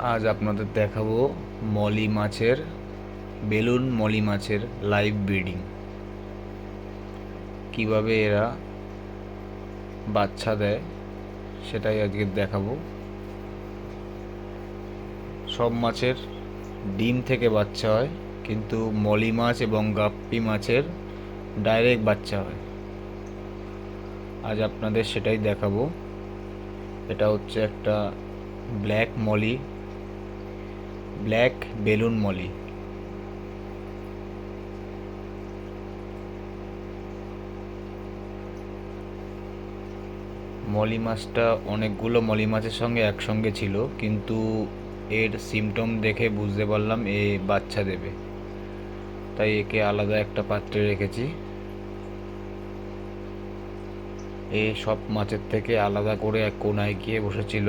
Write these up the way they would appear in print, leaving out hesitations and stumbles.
আজ আপনাদের দেখাবো বেলুন মলি মাছের লাইভ ব্রিডিং, কিভাবে এরা বাচ্চা দেয় সেটাই আজকে দেখাবো। সব মাছের ডিম থেকে বাচ্চা হয়, কিন্তু মলি মাছ এবং গাপ্পি মাছের ডাইরেক্ট বাচ্চা হয়। আজ আপনাদের সেটাই দেখাবো। এটা হচ্ছে একটা ব্ল্যাক বেলুন মলি। মলি মাছটা অনেকগুলো মলি মাছের সঙ্গে একসঙ্গে ছিল, কিন্তু এর সিমটম দেখে বুঝতে পারলাম এ বাচ্চা দেবে, তাই একে আলাদা একটা পাত্রে রেখেছি। এ সব মাছের থেকে আলাদা করে এক কোনায় গিয়ে বসেছিল,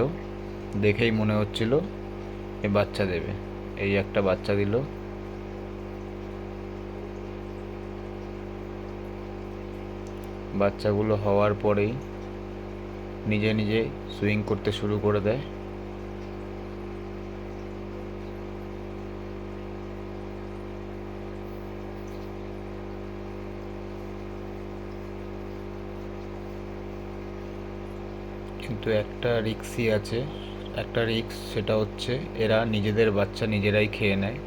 দেখেই মনে হচ্ছিল এ বাচ্চা দেবে। এই একটা বাচ্চা দিল। বাচ্চাগুলো হওয়ার পরেই নিজে নিজে সুইং করতে শুরু করে দেয়। কিন্তু একটা রিক্সই আছে, সেটা হচ্ছে এরা নিজেদের বাচ্চা নিজেরাই খেয়ে নেয়।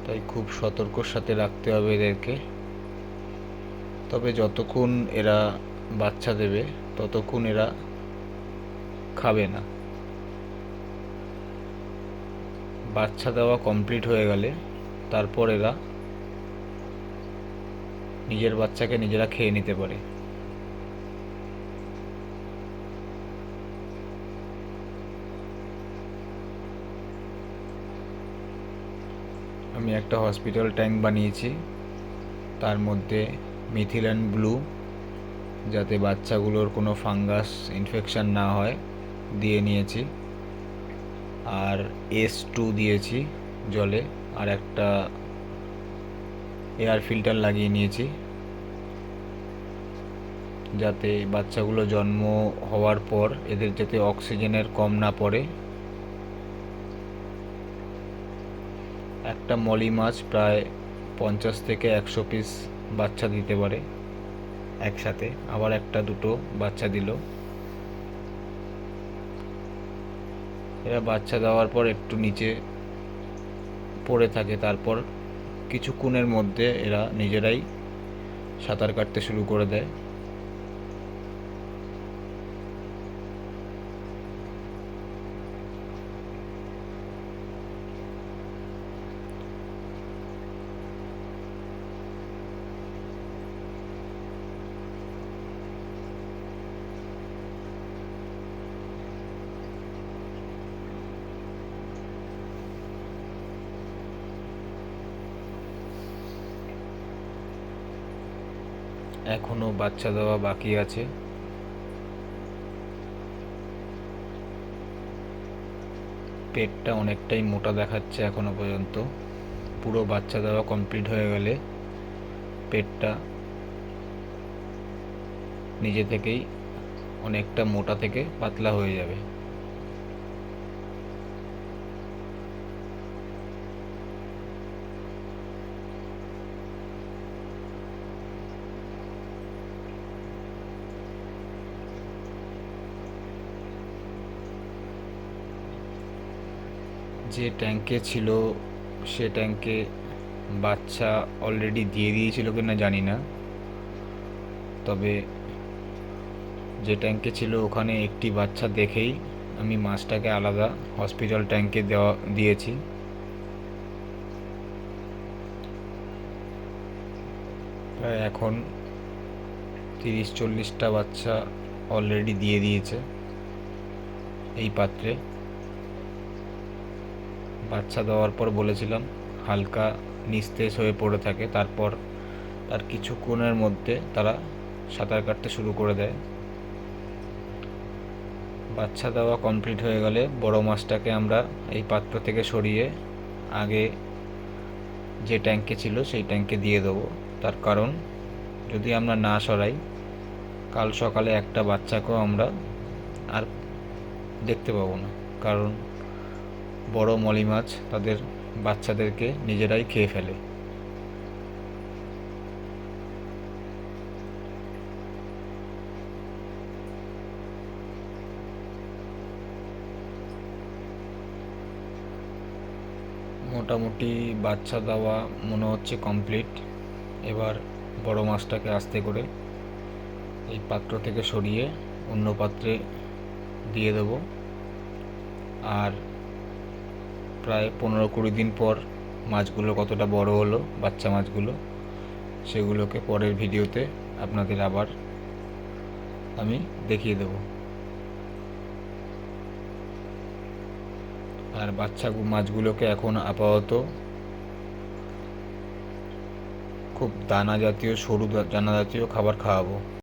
তাই খুব সতর্কর সাথে রাখতে হবে এদেরকে। তবে যতক্ষণ এরা বাচ্চা দেবে ততক্ষণ এরা খাবে না। বাচ্চা দেওয়া কমপ্লিট হয়ে গেলে তারপর এরা নিজের বাচ্চাকে নিজেরা খেয়ে নিতে পারে। আমি একটা হসপিটাল ট্যাঙ্ক বানিয়েছি, তার মধ্যে মিথিলান ব্লু, যাতে বাচ্চাগুলোর কোনো ফাঙ্গাস ইনফেকশন না হয়, দিয়ে নিয়েছি। আর S2 দিয়েছি জলে, আর একটা এয়ার ফিল্টার লাগিয়ে নিয়েছি, যাতে বাচ্চাগুলো জন্ম হওয়ার পর এদের যাতে অক্সিজেনের কম না পড়ে। একটা মলি মাছ প্রায় 50 থেকে 100 পিস বাচ্চা দিতে পারে একসাথে। আবার একটা দুটো বাচ্চা দিল। এরা বাচ্চা দেওয়ার পর একটু নিচে পড়ে থাকে, তারপর কিছুক্ষণের মধ্যে এরা নিজেরাই সাঁতার কাটতে শুরু করে দেয়। এখনো বাচ্চা দেওয়া বাকি আছে। পেটটা অনেকটাই মোটা দেখাচ্ছে এখনো পর্যন্ত। পুরো বাচ্চা দেওয়া কমপ্লিট হয়ে গেলে পেটটা নিজে থেকেই অনেকটা মোটা থেকে পাতলা হয়ে যাবে। যে ট্যাঙ্কে ছিল সে ট্যাঙ্কে বাচ্চা অলরেডি দিয়ে দিয়েছিল কিনা জানি না, তবে যে ট্যাঙ্কে ছিল ওখানে একটি বাচ্চা দেখেই আমি মাছটাকে আলাদা হসপিটাল ট্যাঙ্কে দিয়েছি। প্রায় এখন 30-40টা বাচ্চা অলরেডি দিয়ে দিয়েছে এই পাত্রে। বাচ্চা দেওয়ার পর বলেছিলাম হালকা নিস্তেজ হয়ে পড়ে থাকে, তারপর তার কিছুক্ষণের মধ্যে তারা সাঁতার কাটতে শুরু করে দেয়। বাচ্চা দেওয়া কমপ্লিট হয়ে গেলে বড় মাছটাকে আমরা এই পাত্র থেকে সরিয়ে আগে যে ট্যাঙ্কে ছিল সেই ট্যাঙ্কে দিয়ে দেবো। তার কারণ যদি আমরা না সরাই কাল সকালে একটা বাচ্চাকেও আমরা আর দেখতে পাবো না, কারণ বড় মলি মাছ তাদের বাচ্চাদেরকে নিজেরাই খেয়ে ফেলে। মোটামুটি বাচ্চা দেওয়া মনে হচ্ছে কমপ্লিট। এবার বড় মাছটাকে আস্তে করে এই পাত্র থেকে সরিয়ে অন্য পাত্রে দিয়ে দেব। আর প্রায় 15-20 দিন পর মাছগুলো কতটা বড় হলো, বাচ্চা মাছগুলো, সেগুলোকে পরের ভিডিওতে আপনাদের আবার আমি দেখিয়ে দেব। আর বাচ্চা মাছগুলোকে এখন আপাতত খুব দানা জাতীয়, সরু দানা জাতীয় খাবার খাওয়াবো।